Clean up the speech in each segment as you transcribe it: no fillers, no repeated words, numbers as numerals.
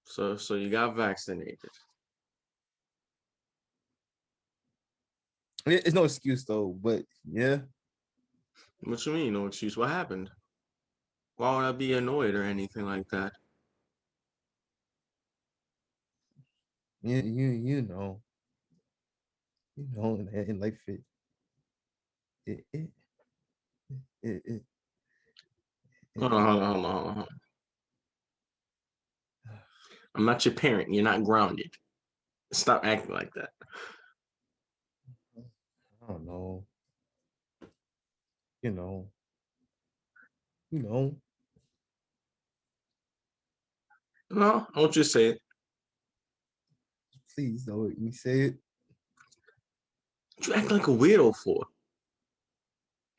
So you got vaccinated. It's no excuse though, but yeah. What you mean? No excuse. What happened? Why would I be annoyed or anything like that? In life it it it, it, Hold it, on, hold on, hold on, hold on. Hold on. I'm not your parent. You're not grounded. Stop acting like that. I don't know. You know, you know. No, I want you to say it. Please don't let me say it. What you act like a weirdo for?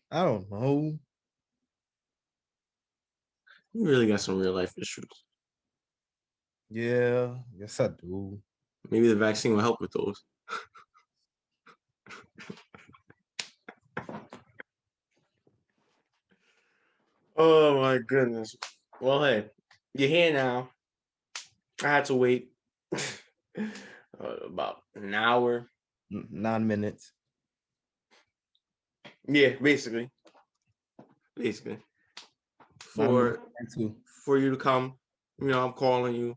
I don't know. You really got some real life issues. Yeah, yes I do. Maybe the vaccine will help with those. Oh my goodness. Well, hey, you're here now. I had to wait about an hour. 9 minutes. Yeah, basically, 9 minutes for and two. for you to come. I'm calling you.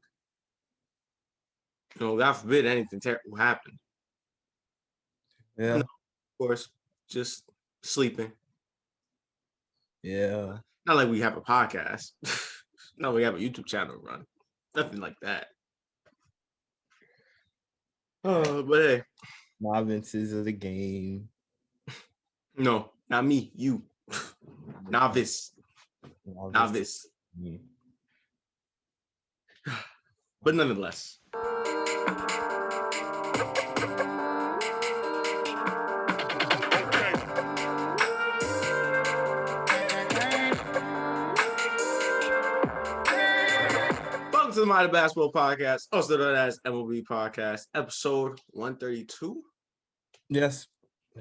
God forbid anything terrible happen. And Yeah, of course, just sleeping. yeah. Not like we have a podcast. No, we have a YouTube channel to run. Nothing like that. Oh, but hey, Novices of the game. no, not me. You, novice, Novice. novice. But nonetheless, welcome to the Mighty Basketball Podcast, also known as M.O.B Podcast, episode 132. Yes.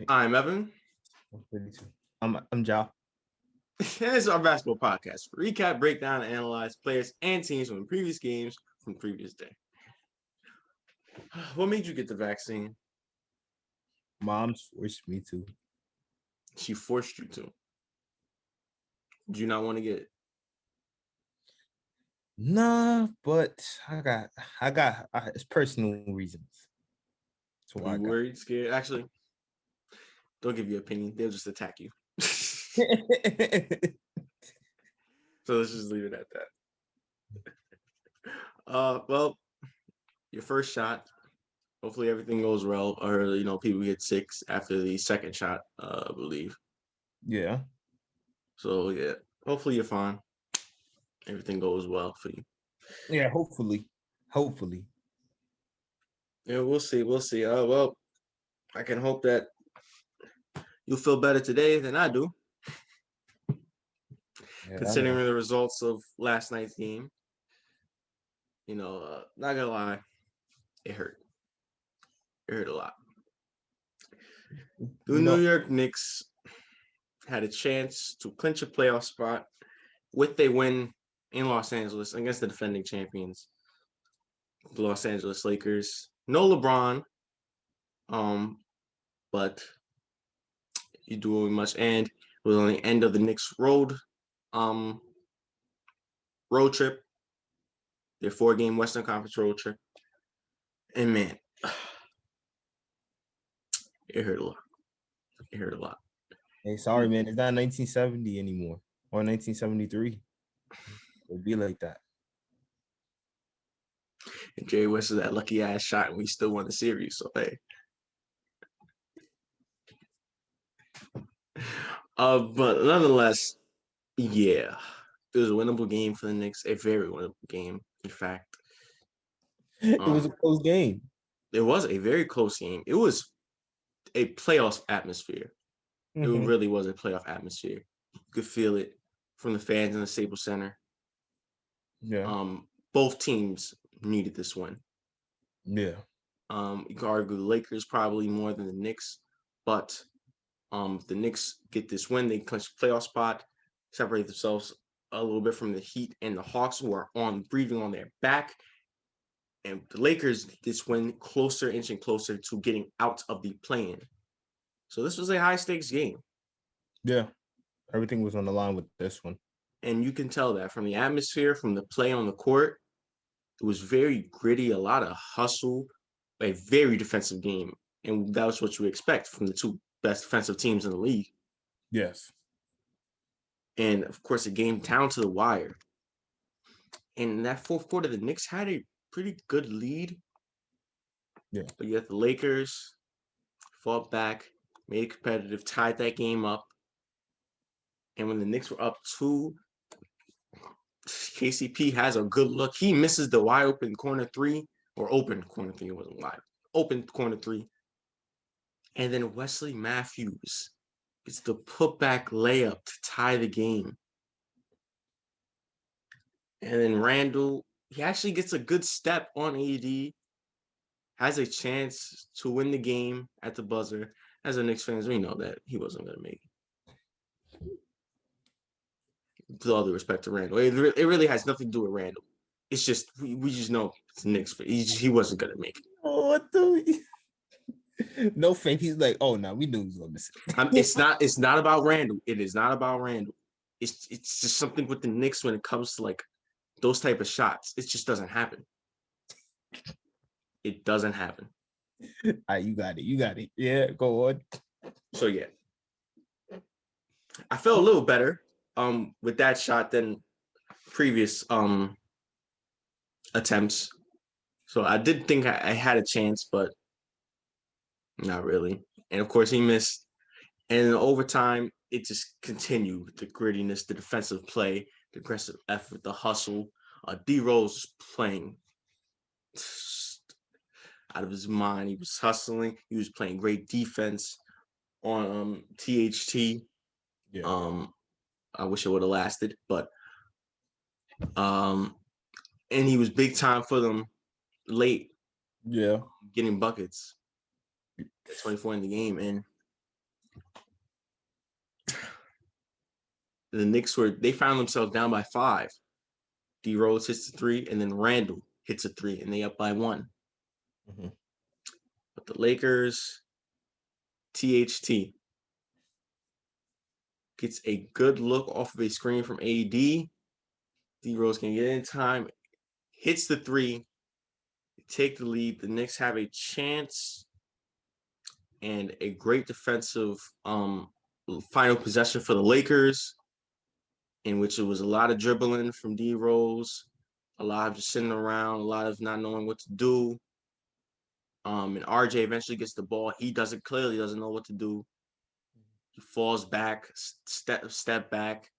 I'm Evan. 132. I'm Ja. And this is our basketball podcast. Recap, breakdown, and analyze players and teams from the previous games from the previous day. What made you get the vaccine? Mom's forced me to. She forced you to. Do you not want to get it? Nah, but it's personal reasons. That's why Are I you got worried, scared? Actually, don't give your opinion. They'll just attack you. it. So let's just leave it at that. Well, your first shot. Hopefully everything goes well, or people get sick after the second shot. I believe. Yeah. So yeah, hopefully you're fine. Everything goes well for you. Yeah, hopefully. Hopefully. Yeah, we'll see. We'll see. Well, I can hope that you'll feel better today than I do, Yeah, considering the results of last night's game. Not gonna lie, it hurt. It hurt a lot. The New York Knicks had a chance to clinch a playoff spot with a win in Los Angeles against the defending champions, the Los Angeles Lakers. No LeBron, but you doing much, and it was on the end of the Knicks road trip, their 4-game Western Conference road trip, and man, it hurt a lot. It hurt a lot. Hey, sorry, man. It's not 1970 anymore or 1973. It'd be like that. And Jerry West is that lucky ass shot, and we still won the series. So hey. But nonetheless, yeah, it was a winnable game for the Knicks. A very winnable game, in fact. It was a close game. It was a very close game. It was a playoff atmosphere. Mm-hmm. It really was a playoff atmosphere. You could feel it from the fans in the Staples Center. Yeah. Both teams needed this win. Yeah. You could argue the Lakers probably more than the Knicks, but the Knicks get this win. They clinch the playoff spot, separate themselves a little bit from the Heat and the Hawks, who are breathing on their back. And the Lakers this win closer, inching closer to getting out of the play-in. So this was a high stakes game. Yeah, everything was on the line with this one. And you can tell that from the atmosphere, from the play on the court. It was very gritty, a lot of hustle, a very defensive game. And that was what you expect from the two best defensive teams in the league. Yes. And of course, a game down to the wire. And in that fourth quarter, the Knicks had a pretty good lead. Yeah. But yet the Lakers fought back, made it competitive, tied that game up. And when the Knicks were up 2, KCP has a good look. He misses the wide open corner 3, or open corner 3. It wasn't wide. Open corner 3. And then Wesley Matthews gets the putback layup to tie the game. And then Randall, he actually gets a good step on AD, has a chance to win the game at the buzzer. As a Knicks fans, we know that he wasn't going to make it. With all due respect to Randall, it really has nothing to do with Randall. It's just we just know it's Knicks. He wasn't going to make it. Oh, what the? No fake. He's like, oh no, we knew he was gonna miss it. It's not about Randall. It is not about Randall. It's just something with the Knicks when it comes to like those type of shots. It just doesn't happen. It doesn't happen. All right, you got it. You got it. Yeah, go on. So yeah, I felt a little better with that shot than previous attempts. So I did think I had a chance, but not really. And of course, he missed. And in overtime, it just continued the grittiness, the defensive play, the aggressive effort, the hustle. D Rose playing out of his mind. He was hustling. He was playing great defense on THT. Yeah. I wish it would have lasted, but and he was big time for them late. Yeah. Getting buckets. 24 in the game, and the Knicks they found themselves down by 5. D Rose hits the 3, and then Randall hits a 3, and they up by 1. Mm-hmm. But the Lakers, THT gets a good look off of a screen from AD. D Rose can get in time, hits the 3, take the lead. The Knicks have a chance and a great defensive final possession for the Lakers, in which it was a lot of dribbling from D Rose, a lot of just sitting around, a lot of not knowing what to do. And RJ eventually gets the ball. He clearly doesn't know what to do. He falls back, step back,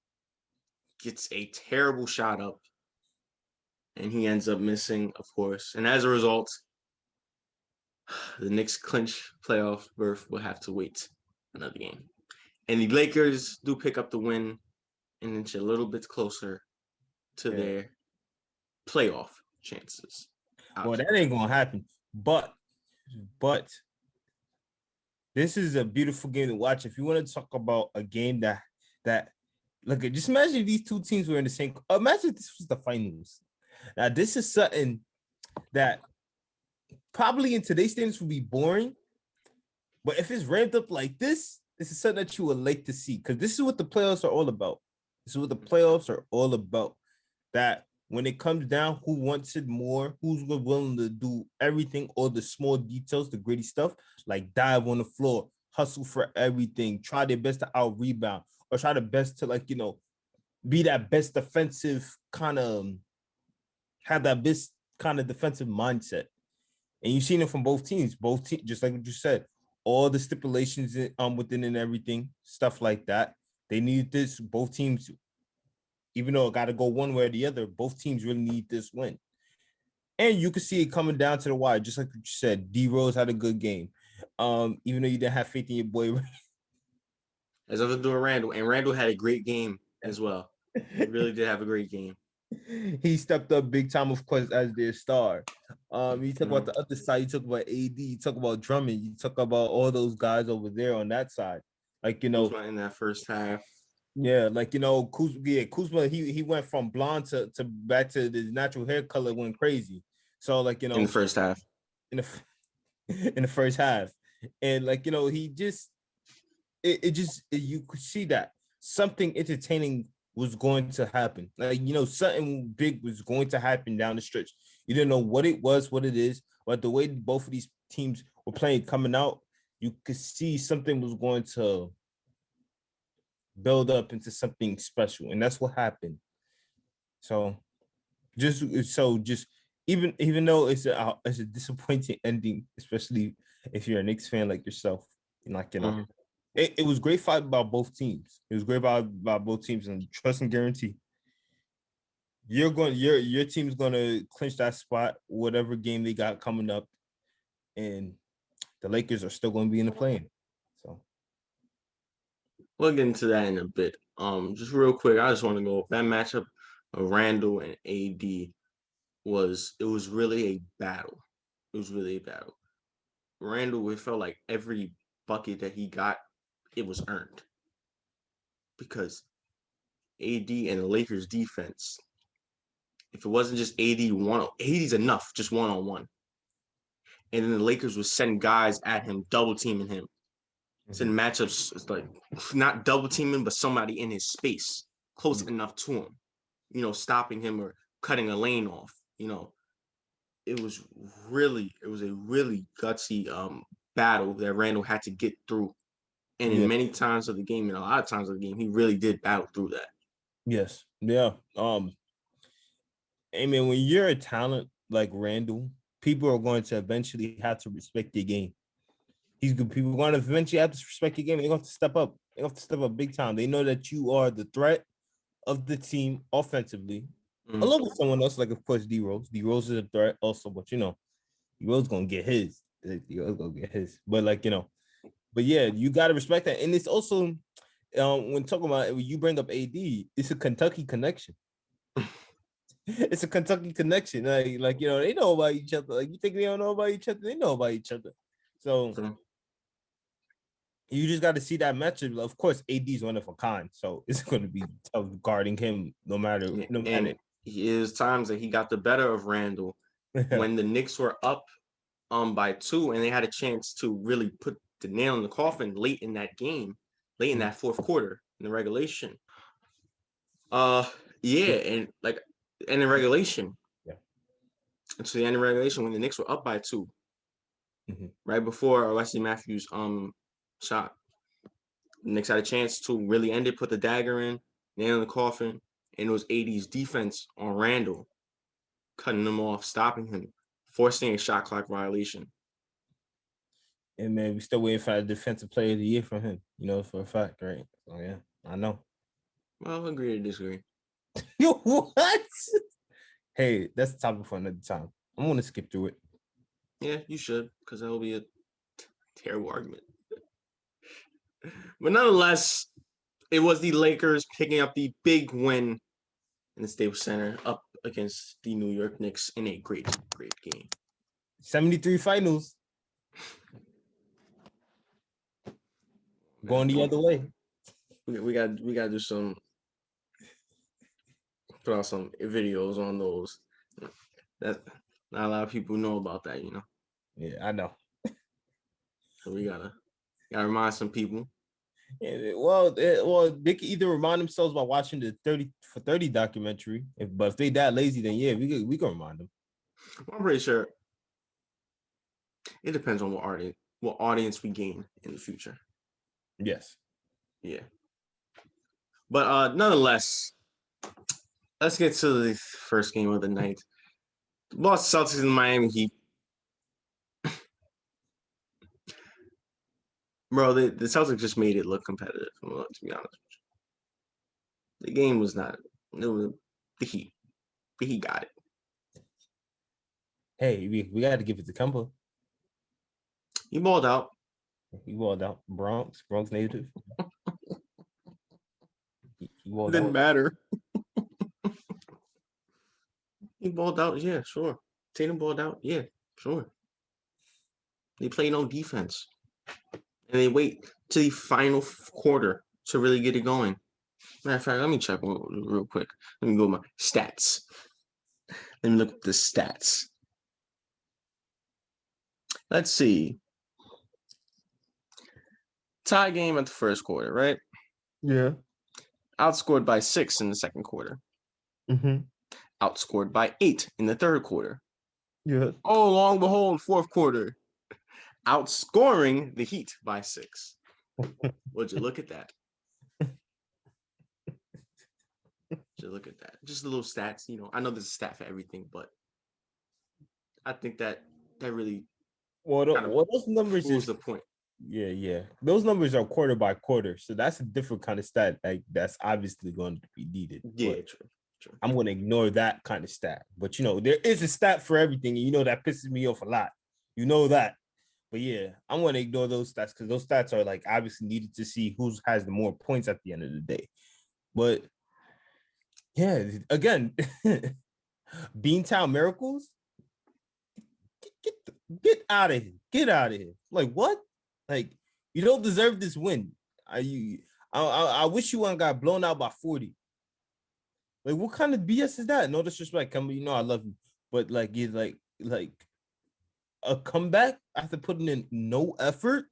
gets a terrible shot up, and he ends up missing, of course. And as a result, the Knicks clinch playoff berth will have to wait another game. And the Lakers do pick up the win and inch a little bit closer to their playoff chances. Well, that ain't gonna happen. But this is a beautiful game to watch. If you want to talk about a game that look at, just imagine if these two teams were in the same. Imagine if this was the finals. Now, this is something that probably in today's standards would be boring. But if it's ramped up like this is something that you would like to see, because this is what the playoffs are all about. This is what the playoffs are all about. That when it comes down, who wants it more, who's willing to do everything, all the small details, the gritty stuff, like dive on the floor, hustle for everything, try their best to out rebound, or try the best to be that best defensive kind of, have that best kind of defensive mindset. And you've seen it from both teams, just like what you said, all the stipulations within and everything, stuff like that. They need this, both teams, even though it got to go one way or the other, both teams really need this win. And you can see it coming down to the wire, just like what you said. D Rose had a good game. Even though you didn't have faith in your boy. As nothing to do with Randall. And Randall had a great game as well. He really did have a great game. He stepped up big time, of course, as their star. You talk about the other side, you talk about AD, you talk about Drummond, you talk about all those guys over there on that side. Like, Kuzma in that first half. Yeah, like Kuzma, he went from blonde to back to his natural hair color, went crazy. So like in the first half. in the in the first half, and like he just you could see that something entertaining was going to happen. Like something big was going to happen down the stretch. You didn't know what it was, what it is, but the way both of these teams were playing coming out, you could see something was going to build up into something special, and that's what happened. So just even though it's a disappointing ending, especially if you're a Knicks fan like yourself, like it was great fight by both teams. It was great by both teams, and trust and guarantee your team's gonna clinch that spot, whatever game they got coming up, and the Lakers are still gonna be in the play-in. So we'll get into that in a bit. Just real quick, I just want to go that matchup of Randall and AD was really a battle. It was really a battle. Randall, it felt like every bucket that he got, it was earned. Because AD and the Lakers defense, if it wasn't just AD's enough, just one-on-one. And then the Lakers was sending guys at him, double teaming him. Sending matchups, it's like not double teaming, but somebody in his space, close enough to him, stopping him or cutting a lane off. It was a really gutsy battle that Randall had to get through. And in many times of the game, and a lot of times of the game, he really did battle through that. Yes. Yeah. I mean, when you're a talent like Randall, people are going to eventually have to respect your game. People are going to eventually have to respect your game. They're going to step up. They have to step up big time. They know that you are the threat of the team offensively, along with someone else, like of course D Rose. D Rose is a threat also, but D Rose gonna get his. D Rose gonna get his. But but yeah, you gotta respect that. And it's also when talking about when you bring up AD, it's a Kentucky connection. It's a Kentucky connection. They know about each other. Like you think they don't know about each other? They know about each other. So you just got to see that matchup. Of course, AD is one of a kind, so it's going to be tough guarding him no matter. And is times that he got the better of Randall when the Knicks were up by 2 and they had a chance to really put the nail in the coffin late in that game, late in that fourth quarter in the regulation. And in regulation. Yeah. And so the end of regulation when the Knicks were up by 2. Right before Wesley Matthews shot. The Knicks had a chance to really end it, put the dagger in, nail in the coffin, and it was AD's defense on Randall, cutting him off, stopping him, forcing a shot clock violation. And man, we still waiting for a defensive player of the year from him, for a fact, right? So yeah, I know. Well, agree to disagree. Yo, what? Hey, that's the topic for another time. I'm gonna skip through it. Yeah, you should, because that will be a terrible argument. But nonetheless, it was the Lakers picking up the big win in the Staples Center up against the New York Knicks in a great game. 73 finals. Going the other way. We got to do some, put out some videos on those. That not a lot of people know about that, Yeah, I know. So we gotta remind some people. Yeah, well, they can either remind themselves by watching the 30 for 30 documentary. But if they that lazy, then yeah, we can remind them. I'm pretty sure it depends on what audience we gain in the future. Yes. Yeah. But nonetheless, let's get to the first game of the night. The Boston Celtics and the Miami Heat. Bro, the Celtics just made it look competitive, to be honest with you. The game was not. It was the Heat. The Heat got it. Hey, we got to give it to Kemba. He balled out. He balled out. Bronx native. He balled Didn't out. matter. He balled out. Yeah, sure. Tatum balled out. Yeah, sure. They play no defense. And they wait to the final quarter to really get it going. Matter of fact, let me check real quick. Let me go to my stats. Let me look at the stats. Let's see. Tie game at the first quarter, right? Yeah. Outscored by 6 in the second quarter. Mm-hmm. Outscored by 8 in the third quarter. Yeah. Oh, long behold, fourth quarter. Outscoring the Heat by 6. Would you look at that? Just look at that. Just a little stats. I know there's a stat for everything, but I think that really kind of Those numbers proves is the point. yeah. Those numbers are quarter by quarter, so that's a different kind of stat. Like that's obviously going to be needed. Yeah, But true. I'm going to ignore that kind of stat. But there is a stat for everything, and that pisses me off a lot. You know that. But yeah, I'm going to ignore those stats because those stats are like obviously needed to see who has the more points at the end of the day. But yeah, again, Beantown Miracles, get out of here. Get out of here. Like what? Like you don't deserve this win. I wish you got blown out by 40. Like what kind of BS is that? No disrespect, Kemba. I love you, but like you like a comeback after putting in no effort.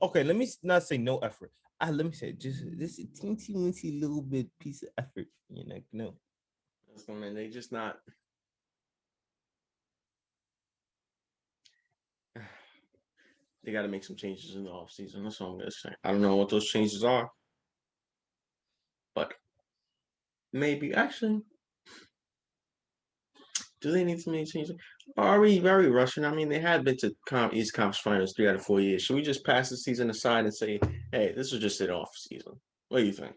Okay, let me not say no effort. Let me say just this teensy weensy little bit piece of effort. No. I mean, they just not. They got to make some changes in the offseason. That's all I'm gonna say. I don't know what those changes are, but maybe actually, do they need to make changes? Are we very rushing? I mean, they had been to East Conference Finals 3 out of 4 years. Should we just pass the season aside and say, hey, this was just an off season? What do you think?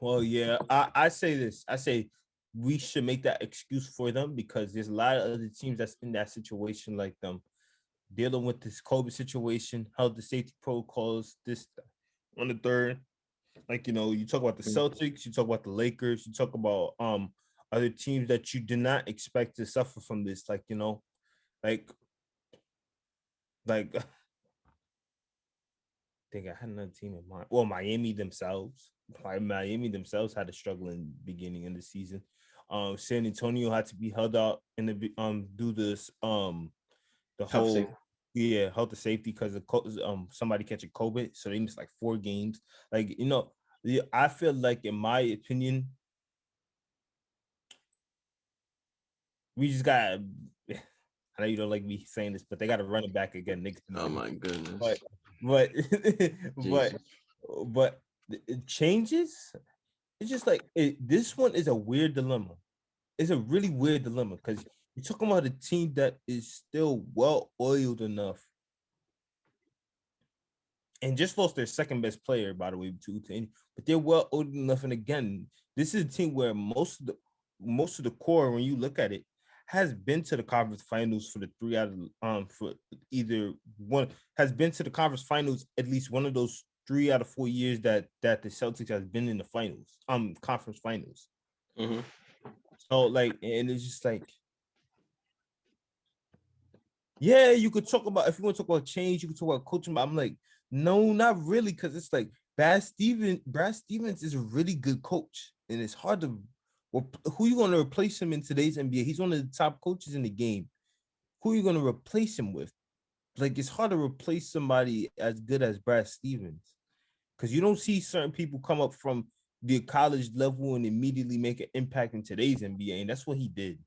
Well, yeah, I say this. I say we should make that excuse for them because there's a lot of other teams that's in that situation like them, dealing with this COVID situation, how the safety protocols, this on the third. Like, you talk about the Celtics, you talk about the Lakers, you talk about other teams that you did not expect to suffer from this. Like I think I had another team in mind. Well, Miami themselves. Miami themselves had a struggling beginning in the season. San Antonio had to be held out in the do this the Health whole safety. health and safety because of somebody catching COVID, so they missed like 4 games. Like I feel like in my opinion, we just got. I know you don't like me saying this, but they got to run it back again next Oh season. my goodness. But but but Jesus. but it changes. It's just like this one is a weird dilemma. It's a really weird dilemma because you're talking about a team that is still well oiled enough and just lost their second best player, by the way, but they're well oiled enough. And again, this is a team where most of the core, when you look at it, has been to the conference finals for the 3 out of for either one has been to the conference finals at least one of those 3 out of 4 years that the Celtics has been in the finals, conference finals. Mm-hmm. So and it's just like, yeah, you could talk about if you want to talk about change, you could talk about coaching, but I'm like, no, not really, because it's like Brad Stevens is a really good coach, and it's hard to. Well, who you going to replace him in today's NBA? He's one of the top coaches in the game. Who are you going to replace him with? Like, it's hard to replace somebody as good as Brad Stevens because you don't see certain people come up from the college level and immediately make an impact in today's NBA, and that's what he did,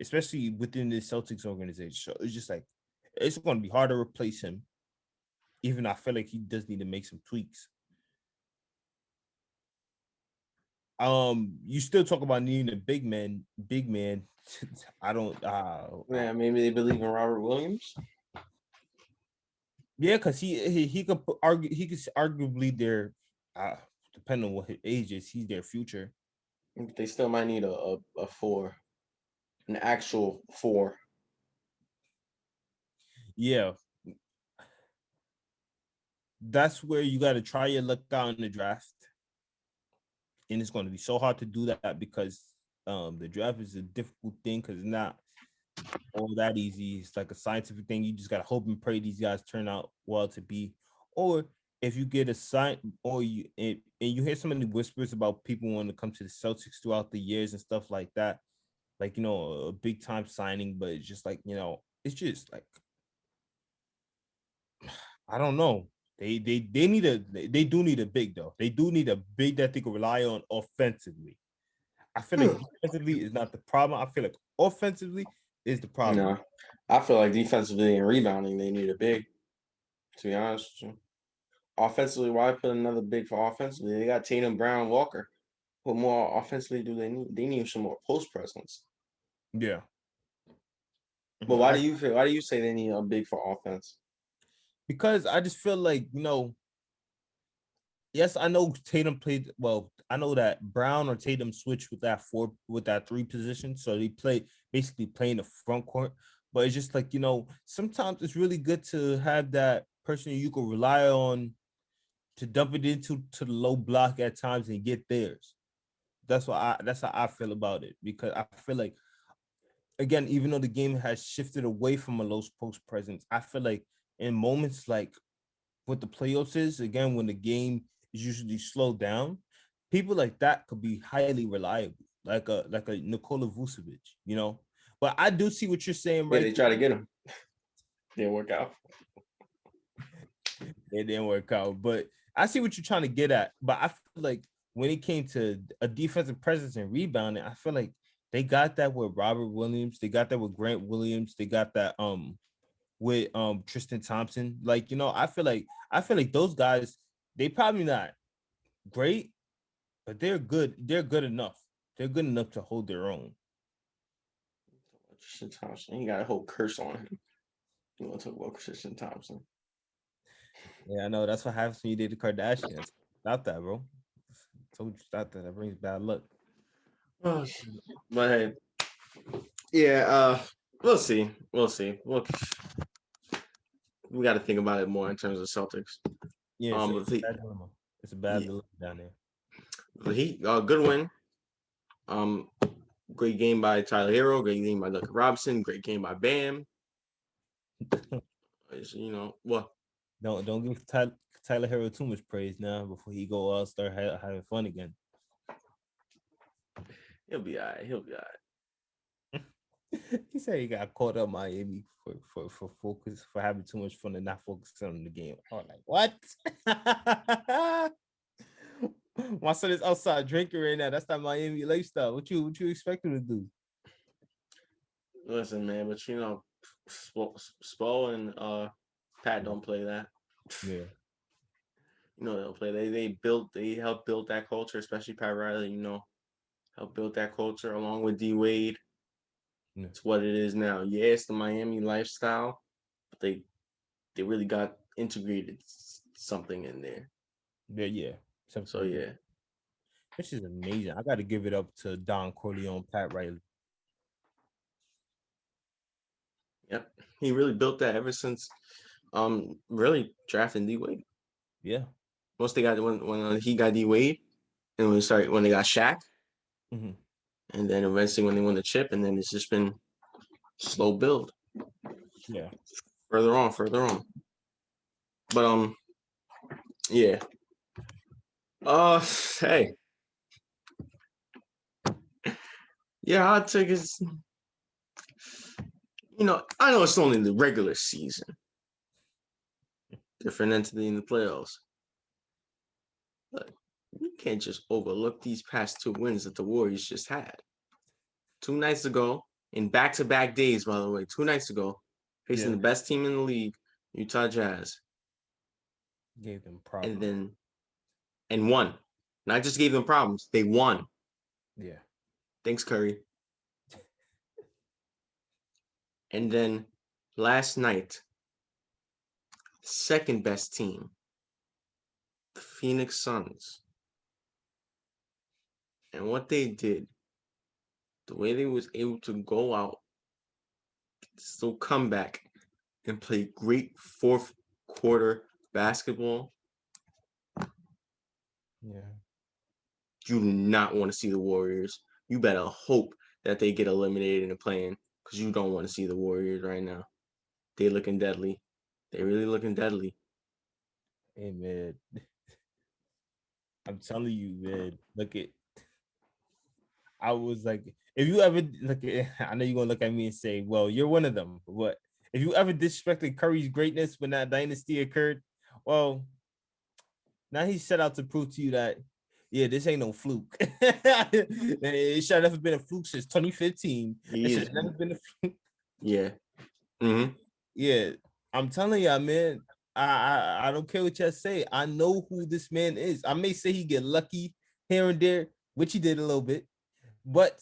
especially within the Celtics organization. So it's just like it's going to be hard to replace him. Even I feel like he does need to make some tweaks. You still talk about needing a big man. Big man. I don't. Yeah, maybe they believe in Robert Williams. Yeah, because he could argue. He could arguably their, depending on what his age is, he's their future. They still might need a 4, an actual 4. Yeah, that's where you got to try your luck out in the draft, and it's going to be so hard to do that because the draft is a difficult thing because it's not all that easy. It's like a scientific thing. You just gotta hope and pray these guys turn out well to be. Or if you get a sign, or you hear so many whispers about people wanting to come to the Celtics throughout the years and stuff like that. like a big time signing, but it's just like it's just like I don't know. They need they do need a big though. They do need a big that they can rely on offensively. I feel like defensively is not the problem. I feel like offensively is the problem. No, I feel like defensively and rebounding they need a big. To be honest with you, offensively, why put another big for offensively? They got Tatum, Brown, Walker. What more offensively do they need? They need some more post presence. Yeah. But why do you feel? Why do you say they need a big for offense? Because I just feel like, yes, I know Tatum played well. I know that Brown or Tatum switched with that three position. So they play basically playing the front court. But it's just like, sometimes it's really good to have that person you can rely on to dump it into the low block at times and get theirs. That's how I feel about it. Because I feel like, again, even though the game has shifted away from a low post presence, I feel like in moments like what the playoffs is, again, when the game is usually slowed down, people like that could be highly reliable, like a Nikola Vucevic, But I do see what you're saying, Yeah, right? they try to get him. Didn't work out. It didn't work out, but I see what you're trying to get at. But I feel like when it came to a defensive presence and rebounding, I feel like they got that with Robert Williams, they got that with Grant Williams, they got that with Tristan Thompson. Like, I feel like those guys, they probably not great, but they're good. They're good enough. They're good enough to hold their own. Tristan Thompson, he got a whole curse on him. You want to talk about Tristan Thompson? Yeah, I know. That's what happens when you date the Kardashians. Stop that, bro. Told you stop that. That brings bad luck. Oh, but hey, yeah, we'll see. We'll see. We got to think about it more in terms of Celtics. Yeah, it's But a bad dilemma. It's a bad yeah, dilemma down there. the Heat, good win. Um, great game by Tyler Hero. Great game by Duncan Robinson. Great game by Bam. What? Don't give Tyler Hero too much praise now before he go out start having fun again. He'll be all right. He'll be all right. He said he got caught up Miami for focus for having too much fun and not focusing on the game. I was like, what? My son is outside drinking right now. That's not Miami lifestyle. What you expect him to do? Listen, man, but Spo and Pat don't play that. Yeah. They don't play. They helped build that culture, especially Pat Riley. Helped build that culture along with D Wade. Yeah. It's what it is now. Yeah, it's the Miami lifestyle, but they really got integrated something in there. Yeah. So Something. yeah, This is amazing. I got to give it up to Don Corleone, Pat Riley. yep. He really built that ever since really drafting D Wade. Yeah. Once they got when he got D Wade, and when they got Shaq, Mm-hmm. and then eventually when they won the chip, and then it's just been slow build. Yeah. Further on. But yeah. Hey. Yeah, I'll take it. I know it's only the regular season. Different entity in the playoffs. But you can't just overlook these past two wins that the Warriors just had. 2 nights ago, in back-to-back days, by the way, 2 nights ago, facing Yeah. the best team in the league, Utah Jazz, Gave them and problems. then won. Not just gave them problems, they won. Yeah. Thanks, Curry. And then last night, second best team, the Phoenix Suns. And what they did, the way they was able to go out, still come back and play great fourth quarter basketball, Yeah. you do not want to see the Warriors. You better hope that they get eliminated in the play-in because you don't want to see the Warriors right now. They looking deadly. They really looking deadly. Hey man, I'm telling you, man. Look at I was like, if you ever look at, I know you're gonna look at me and say, well, you're one of them. But if you ever disrespected Curry's greatness when that dynasty occurred, well, now he set out to prove to you that, yeah, this ain't no fluke. It should have never been a fluke since 2015. It should have never been a fluke. Yeah. Mm-hmm. Yeah, I'm telling y'all, man. I don't care what y'all say. I know who this man is. I may say he get lucky here and there, which he did a little bit, but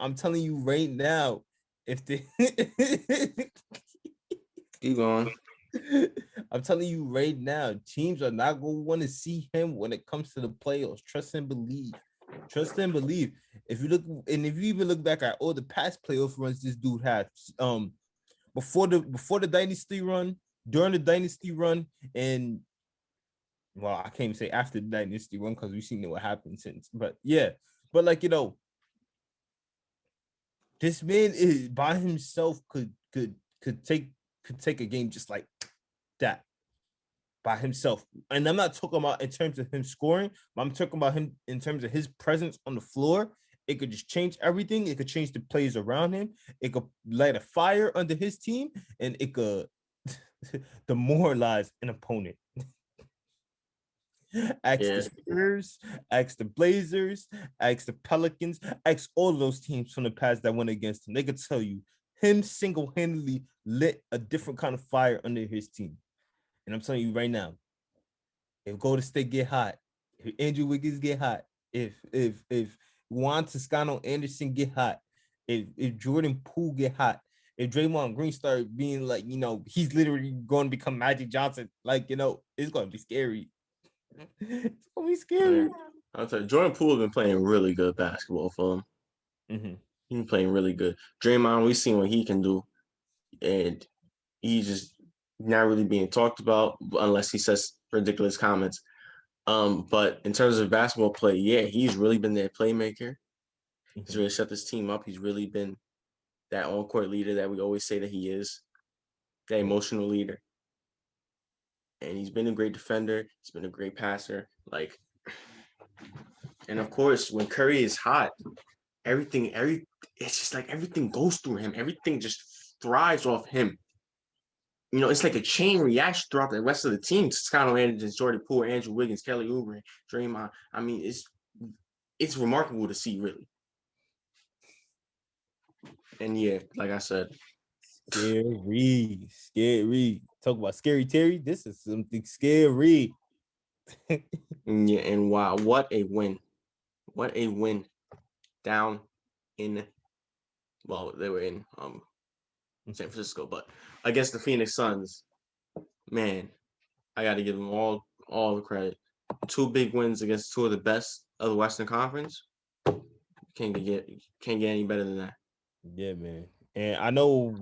I'm telling you right now, if the Keep going. I'm telling you right now, teams are not going to want to see him when it comes to the playoffs. Trust and believe. Trust and believe. If you look, and if you even look back at all the past playoff runs this dude had, before the dynasty run, during the dynasty run, and well, I can't even say after the dynasty run because we've seen what happened since. But yeah, but like this man is by himself could take a game just like that by himself. And I'm not talking about in terms of him scoring, but I'm talking about him in terms of his presence on the floor. It could just change everything. It could change the players around him. It could light a fire under his team, and it could demoralize an opponent. Ask the Spurs, ask the Blazers, ask the Pelicans, ask all those teams from the past that went against him. They could tell you him single-handedly lit a different kind of fire under his team. And I'm telling you right now, if Golden State get hot, if Andrew Wiggins get hot, if Juan Toscano Anderson get hot, if Jordan Poole get hot, if Draymond Green start being like, he's literally going to become Magic Johnson, like, it's going to be scary. It's going to be scary. Yeah. I'll tell you, Jordan Poole has been playing really good basketball for him. Mm-hmm. He's been playing really good. Draymond, we've seen what he can do, and he's just not really being talked about unless he says ridiculous comments. But in terms of basketball play, yeah, he's really been their playmaker. He's really set this team up. He's really been that on-court leader that we always say that he is, that emotional leader. And he's been a great defender. He's been a great passer. And of course, when Curry is hot, it's just like everything goes through him. Everything just thrives off him. It's like a chain reaction throughout the rest of the team. Scott Anderson, Jordan Poole, Andrew Wiggins, Kelly Oubre, Draymond. I mean, it's remarkable to see, really. And yeah, like I said, scary. Talk about scary Terry. This is something scary. yeah, and wow, what a win! What a win down in. Well, they were in San Francisco, but against the Phoenix Suns, man, I got to give them all the credit. 2 big wins against 2 of the best of the Western Conference. Can't get any better than that. Yeah, man. And I know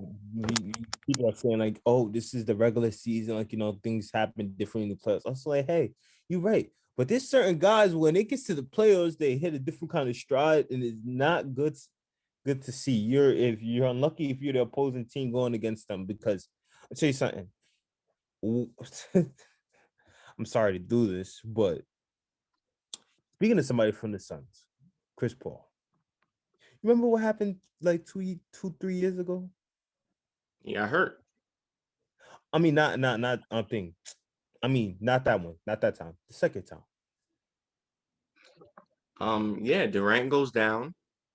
people are saying like, "Oh, this is the regular season. Like, things happen different in the playoffs." I was like, "Hey, you're right." But there's certain guys when it gets to the playoffs, they hit a different kind of stride, and it's not good to see. If you're unlucky if you're the opposing team going against them, because I'll tell you something. I'm sorry to do this, but speaking of somebody from the Suns, Chris Paul. Remember what happened like 3 years ago? Yeah, I hurt. I mean, not thing. I mean, not that one, not that time. The second time. Yeah, Durant goes down.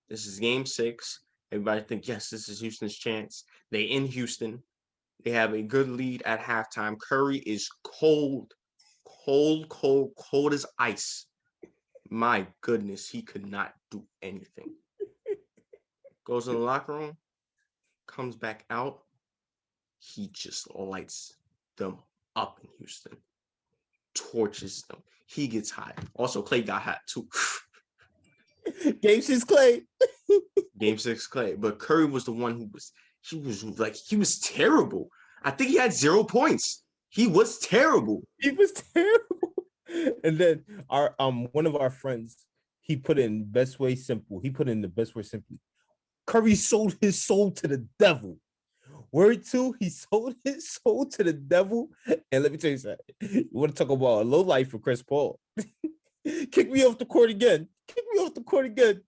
This is game 6. Everybody think, yes, this is Houston's chance. They in Houston. They have a good lead at halftime. Curry is cold as ice. My goodness, he could not do anything. Goes in the locker room, comes back out. He just lights them up in Houston. Torches them. He gets hot. Also, Clay got hot too. Game 6 Clay. Game 6 Clay. But Curry was the one he was terrible. I think he had 0 points. He was terrible. He was terrible. And then our one of our friends, he put it in best way simple. He put it in the best way simply. Curry sold his soul to the devil. Word 2, he sold his soul to the devil. And let me tell you something. You want to talk about a low life for Chris Paul? Kick me off the court again. Kick me off the court again.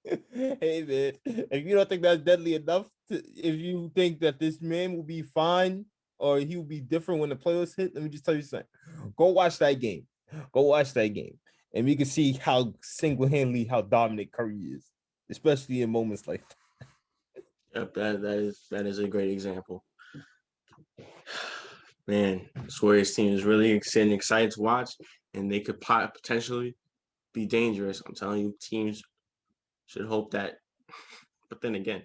Hey man, if you don't think that's deadly enough, if you think that this man will be fine or he will be different when the playoffs hit, let me just tell you something. Go watch that game. Go watch that game, and we can see how single-handedly how dominant Curry is, especially in moments like that. Yep, that is a great example. Man, this Warriors team is really excited to watch, and they could potentially be dangerous. I'm telling you, teams should hope that. But then again,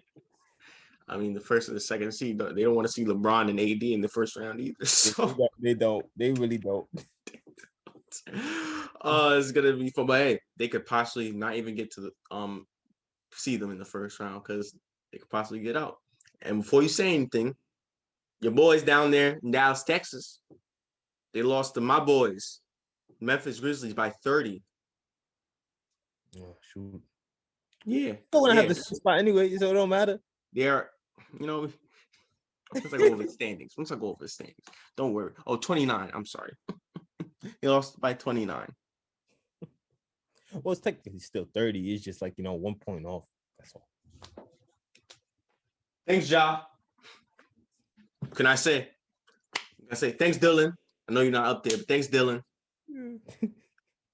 I mean, the first and the second seed, they don't want to see LeBron and AD in the first round either. So They don't. They really don't. it's gonna be fun. But hey, they could possibly not even get to the see them in the first round because they could possibly get out. And before you say anything, your boys down there in Dallas, Texas, they lost to my boys, Memphis Grizzlies, by 30. Oh, shoot. Yeah, Still gonna have yeah. the same spot anyway, so it don't matter. They're, once I go over the standings, don't worry. Oh, 29. I'm sorry. They lost by 29. Well, it's technically still 30. It's just like 1 point off. That's all. Thanks, Ja. Can I say thanks, Dylan? I know you're not up there, but thanks, Dylan.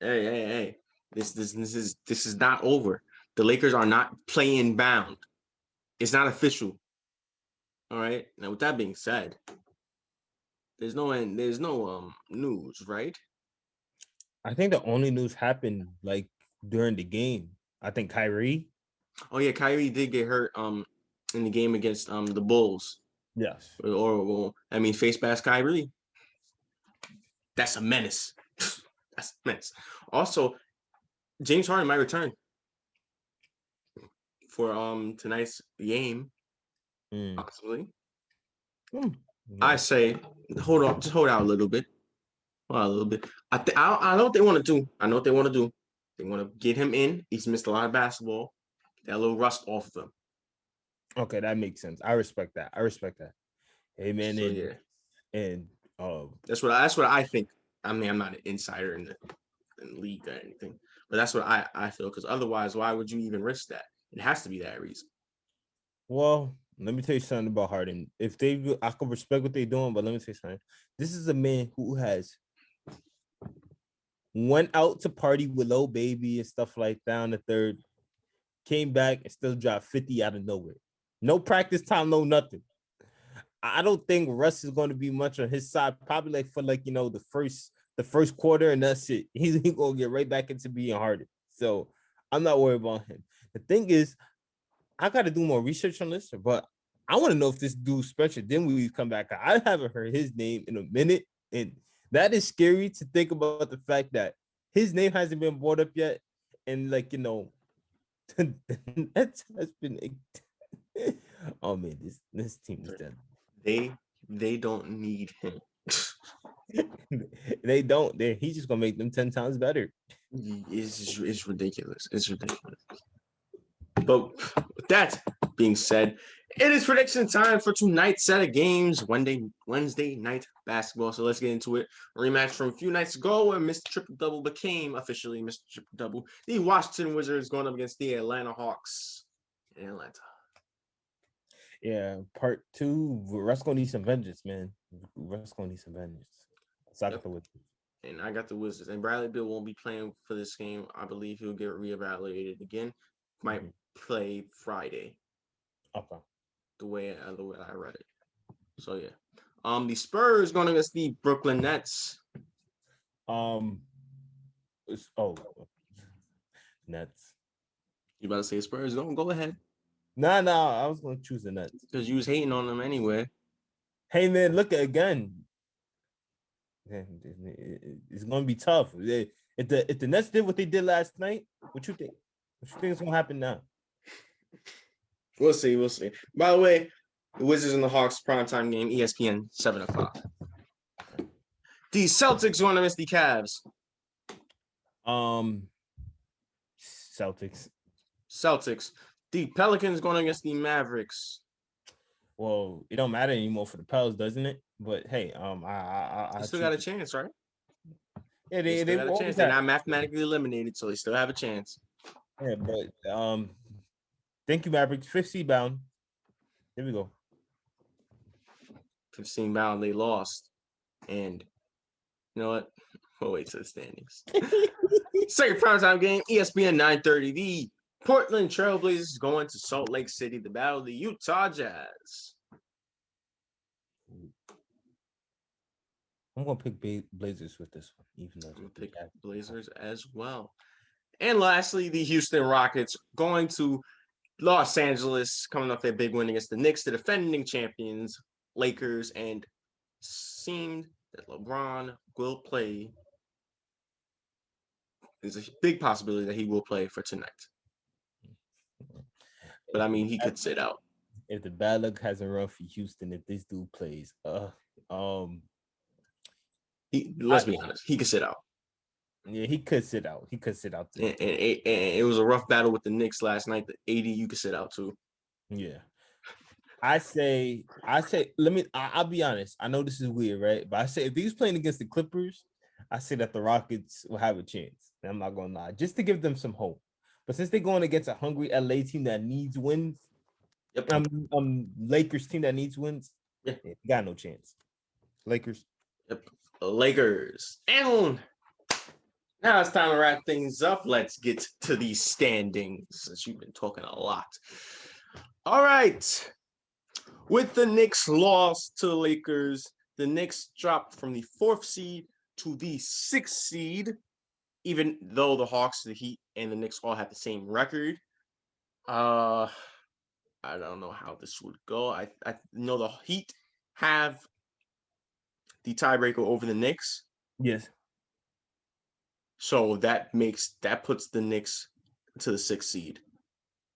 Hey. This is not over. The Lakers are not playing bound. It's not official. All right. Now, with that being said, there's no news, right? I think the only news happened like during the game. I think Kyrie. Oh yeah, Kyrie did get hurt in the game against the Bulls. Yes. Or I mean, face mask Kyrie. That's a menace. That's a menace. Also, James Harden might return for tonight's game, possibly. Yeah. I say, hold on, just hold out a little bit. Hold out a little bit. I know what they want to do. I know what they want to do. They want to get him in. He's missed a lot of basketball. That little rust off of him. Okay, that makes sense. I respect that. Hey man, So yeah, and that's what I think. I mean, I'm not an insider in the league or anything, but that's what I feel. Because otherwise, why would you even risk that? It has to be that reason. well, let me tell you something about Harden. I can respect what they're doing, but let me tell you something. This is a man who has went out to party with Lil Baby and stuff like that on the third, came back and still dropped 50 out of nowhere. No practice time, no nothing. I don't think Russ is going to be much on his side. Probably like for the first quarter, and that's it. He's gonna get right back into being Harden. So I'm not worried about him. The thing is, I got to do more research on this, but I want to know if this dude's special. Then we come back. I haven't heard his name in a minute, and that is scary to think about the fact that his name hasn't been brought up yet, and that's been. Oh man, this team is dead. They don't need him. They don't. He's just gonna make them 10 times better. It's ridiculous. It's ridiculous. But with that being said, it is prediction time for tonight's set of games, Wednesday night basketball. So let's get into it. A rematch from a few nights ago where Mr. Triple Double became officially Mr. Triple Double. The Washington Wizards going up against the Atlanta Hawks in Atlanta. Yeah, part 2. Russ gonna need some vengeance, man. Russ gonna need some vengeance. So I got the Wizards. And I got the Wizards. And Bradley Beal won't be playing for this game. I believe he'll get reevaluated again. Might play Friday. Okay. The way I read it. So yeah. The Spurs going against the Brooklyn Nets. Nets. You about to say Spurs? Go ahead. Nah, I was gonna choose the Nets. Because you was hating on them anyway. Hey man, look again. It's gonna be tough. If the Nets did what they did last night, what you think? What you think is gonna happen now? We'll see. By the way, the Wizards and the Hawks primetime game, ESPN, 7:00. The Celtics going against the Cavs. Celtics. The Pelicans going against the Mavericks. Well, it don't matter anymore for the Pels, doesn't it? But hey, I still got a chance, right? Yeah, they got a chance. They're not mathematically eliminated, so they still have a chance. Yeah, but Thank you, Mavericks. 5th seed bound. Here we go. 15 bound, they lost. And you know what? We'll wait to the standings. Second primetime game, ESPN 9:30. The Portland Trailblazers going to Salt Lake City to battle the Utah Jazz. I'm gonna pick Blazers with this one, even though I'm pick Blazers as well. And lastly, the Houston Rockets going to Los Angeles, coming off their big win against the Knicks, the defending champions, Lakers, and seemed that LeBron will play. There's a big possibility that he will play for tonight. But I mean, he could sit out. If the bad luck hasn't run for Houston, if this dude plays, Let's be honest, he could sit out. Yeah, he could sit out. He could sit out. And it was a rough battle with the Knicks last night. The AD, you could sit out too. Yeah. I'll be honest. I know this is weird, right? But I say if he's playing against the Clippers, I say that the Rockets will have a chance. I'm not gonna lie, just to give them some hope. But since they're going against a hungry LA team that needs wins, Lakers team that needs wins, got no chance. Lakers. Yep. Lakers. And now it's time to wrap things up. Let's get to these standings since you've been talking a lot. All right. With the Knicks loss to the Lakers, the Knicks dropped from the 4th seed to the 6th seed, even though the Hawks, the Heat, and the Knicks all have the same record. I don't know how this would go. I know the Heat have the tiebreaker over the Knicks. Yes. So that puts the Knicks to the 6th seed.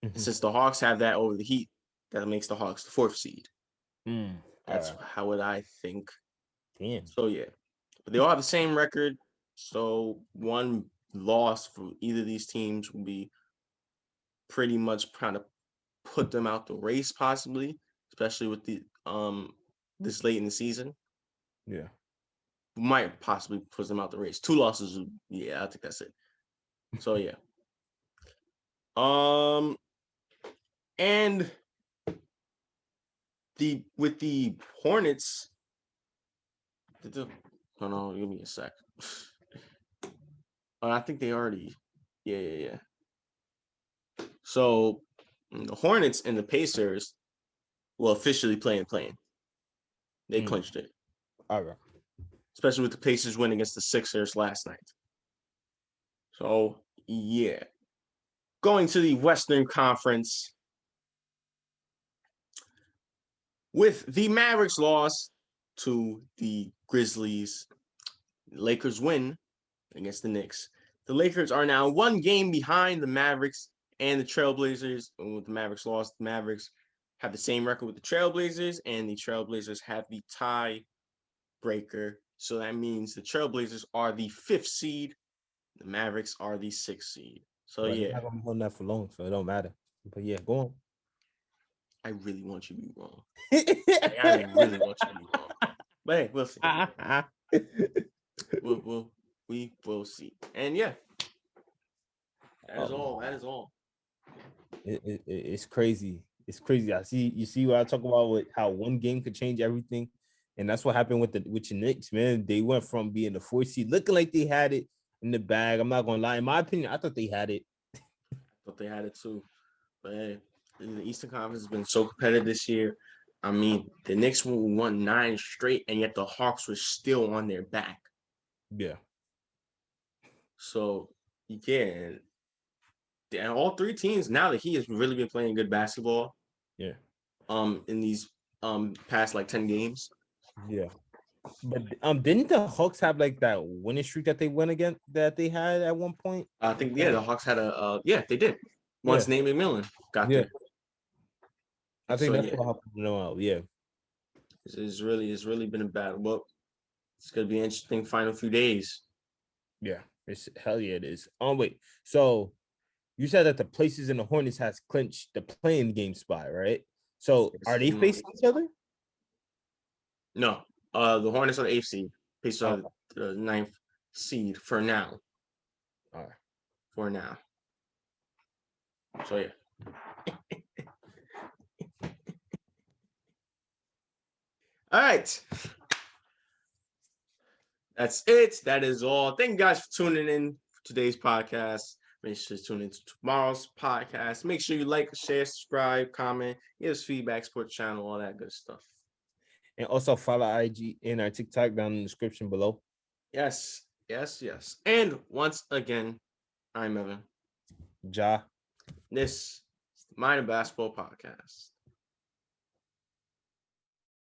Mm-hmm. Since the Hawks have that over the Heat, that makes the Hawks the 4th seed. That's how would I think. Damn. So yeah, but they all have the same record. So one loss from either of these teams would be pretty much kind of put them out the race, possibly, especially with the this late in the season. Yeah, might possibly put them out the race. 2 losses, I think that's it. So yeah, and with the Hornets. No, give me a sec. I think they already. Yeah. So the Hornets and the Pacers will officially playing. They clinched it. All right. Especially with the Pacers win against the Sixers last night. So yeah. Going to the Western Conference. With the Mavericks loss to the Grizzlies, Lakers win against the Knicks. The Lakers are now 1 game behind the Mavericks and the Trailblazers. And with the Mavericks loss, the Mavericks have the same record with the Trailblazers, and the Trailblazers have the tiebreaker. So that means the Trailblazers are the 5th seed. The Mavericks are the 6th seed. So yeah. I'm not gonna be on that for long, so it don't matter. But yeah, go on. I really want you to be wrong. I really want you to be wrong. But hey, we'll see. We will see. And yeah, that is all. It's crazy. It's crazy. You see what I talk about with how one game could change everything, and that's what happened with your Knicks, man. They went from being the 4th seed, looking like they had it in the bag. I'm not gonna lie. In my opinion, I thought they had it. I thought they had it too. But hey, the Eastern Conference has been so competitive this year. I mean, the Knicks won 9 straight, and yet the Hawks were still on their back. Yeah. So, yeah. And all 3 teams, now that he has really been playing good basketball. Yeah. In these past like 10 games. Yeah. But didn't the Hawks have like that winning streak that they went again that they had at one point? I think the Hawks had they did. Once Nate McMillan got there. I think that's what happened. Yeah. It's really been a battle. Well, it's gonna be an interesting final few days. Yeah, it is. Wait. So you said that the places in the Hornets has clinched the playing game spot, right? So are they facing each other? No. The Hornets are the 8th seed. Pacers are the 9th seed for now. All right. For now. So yeah. All right. That's it. That is all. Thank you guys for tuning in for today's podcast. Make sure to tune in to tomorrow's podcast. Make sure you like, share, subscribe, comment, give us feedback, support the channel, all that good stuff. And also follow IG and our TikTok down in the description below. Yes, yes, yes. And once again, I'm Evan. Ja. This is the Mind of Basketball Podcast.